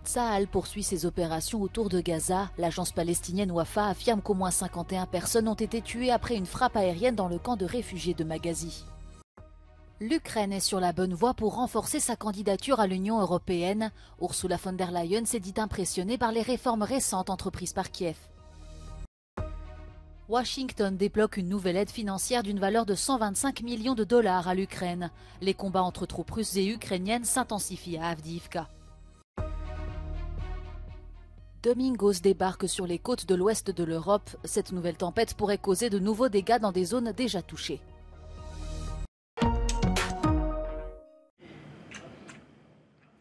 Tsahal poursuit ses opérations autour de Gaza. L'agence palestinienne Wafa affirme qu'au moins 51 personnes ont été tuées après une frappe aérienne dans le camp de réfugiés de Magazi. L'Ukraine est sur la bonne voie pour renforcer sa candidature à l'Union européenne. Ursula von der Leyen s'est dit impressionnée par les réformes récentes entreprises par Kiev. Washington débloque une nouvelle aide financière d'une valeur de 125 millions de dollars à l'Ukraine. Les combats entre troupes russes et ukrainiennes s'intensifient à Avdiivka. Domingos débarque sur les côtes de l'ouest de l'Europe. Cette nouvelle tempête pourrait causer de nouveaux dégâts dans des zones déjà touchées.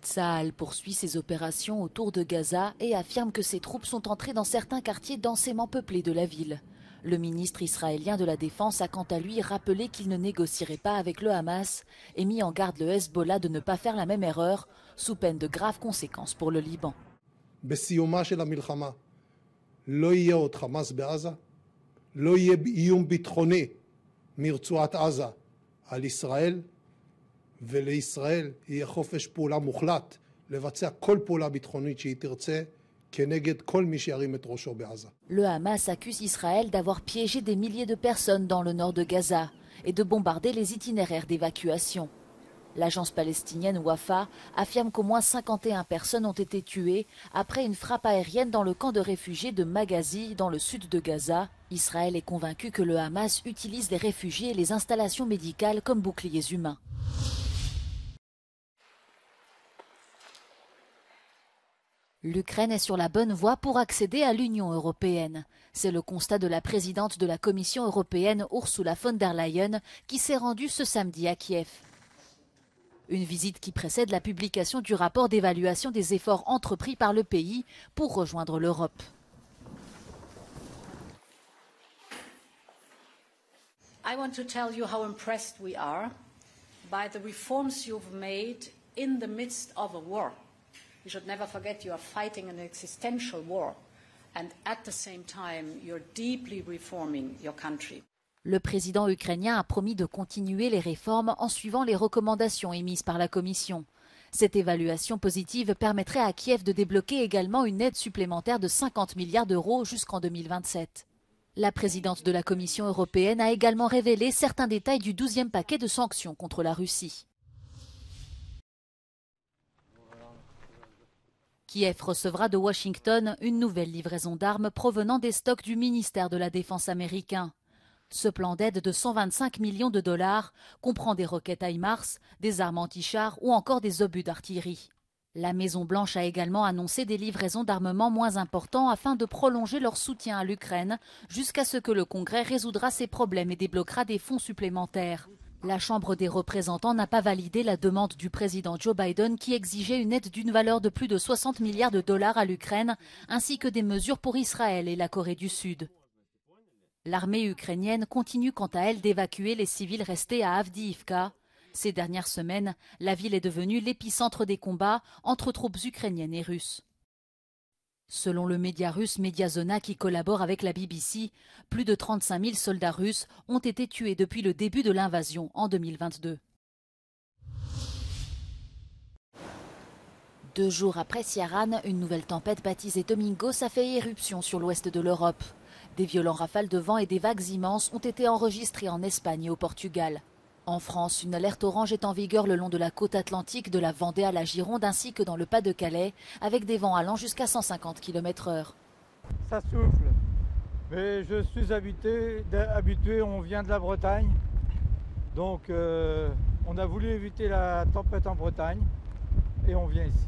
Tsahal poursuit ses opérations autour de Gaza et affirme que ses troupes sont entrées dans certains quartiers densément peuplés de la ville. Le ministre israélien de la Défense a quant à lui rappelé qu'il ne négocierait pas avec le Hamas et mis en garde le Hezbollah de ne pas faire la même erreur, sous peine de graves conséquences pour le Liban. בסיומה של המלחמה לא יהיה עוד חמאס בעזה, לא יהיה איום ביטחוני מרצועת עזה על ישראל, ולישראל יהיה חופש פעולה מוחלט לבצע כל פעולה ביטחונית שהיא תרצה כנגד כל מי שירים את ראשו בעזה. Le Hamas accuse Israël d'avoir piégé des milliers de personnes dans le nord de Gaza et de bombarder les itinéraires d'évacuation. L'agence palestinienne Wafa affirme qu'au moins 51 personnes ont été tuées après une frappe aérienne dans le camp de réfugiés de Magazi, dans le sud de Gaza. Israël est convaincu que le Hamas utilise les réfugiés et les installations médicales comme boucliers humains. L'Ukraine est sur la bonne voie pour accéder à l'Union européenne. C'est le constat de la présidente de la Commission européenne, Ursula von der Leyen, qui s'est rendue ce samedi à Kiev. Une visite qui précède la publication du rapport d'évaluation des efforts entrepris par le pays pour rejoindre l'Europe. I want to tell you how impressed we are by the reforms you've made in the midst of a war. You should never forget you are fighting an existential war, and at the same time you're deeply reforming your country. Le président ukrainien a promis de continuer les réformes en suivant les recommandations émises par la Commission. Cette évaluation positive permettrait à Kiev de débloquer également une aide supplémentaire de 50 milliards d'euros jusqu'en 2027. La présidente de la Commission européenne a également révélé certains détails du 12e paquet de sanctions contre la Russie. Kiev recevra de Washington une nouvelle livraison d'armes provenant des stocks du ministère de la Défense américain. Ce plan d'aide de 125 millions de dollars comprend des roquettes HIMARS, des armes anti-chars ou encore des obus d'artillerie. La Maison-Blanche a également annoncé des livraisons d'armement moins importants afin de prolonger leur soutien à l'Ukraine jusqu'à ce que le Congrès résoudra ses problèmes et débloquera des fonds supplémentaires. La Chambre des représentants n'a pas validé la demande du président Joe Biden qui exigeait une aide d'une valeur de plus de 60 milliards de dollars à l'Ukraine ainsi que des mesures pour Israël et la Corée du Sud. L'armée ukrainienne continue quant à elle d'évacuer les civils restés à Avdiivka. Ces dernières semaines, la ville est devenue l'épicentre des combats entre troupes ukrainiennes et russes. Selon le média russe Mediazona qui collabore avec la BBC, plus de 35 000 soldats russes ont été tués depuis le début de l'invasion en 2022. 2 jours après Ciarán, une nouvelle tempête baptisée Domingos a fait éruption sur l'ouest de l'Europe. Des violents rafales de vent et des vagues immenses ont été enregistrés en Espagne et au Portugal. En France, une alerte orange est en vigueur le long de la côte atlantique de la Vendée à la Gironde ainsi que dans le Pas-de-Calais, avec des vents allant jusqu'à 150 km/h. Ça souffle, mais je suis habitué, on vient de la Bretagne, donc on a voulu éviter la tempête en Bretagne et on vient ici.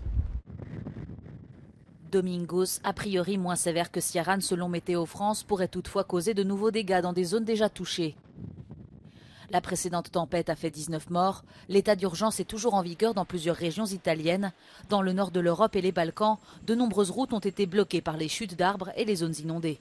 Domingos, a priori moins sévère que Ciarán selon Météo France, pourrait toutefois causer de nouveaux dégâts dans des zones déjà touchées. La précédente tempête a fait 19 morts. L'état d'urgence est toujours en vigueur dans plusieurs régions italiennes. Dans le nord de l'Europe et les Balkans, de nombreuses routes ont été bloquées par les chutes d'arbres et les zones inondées.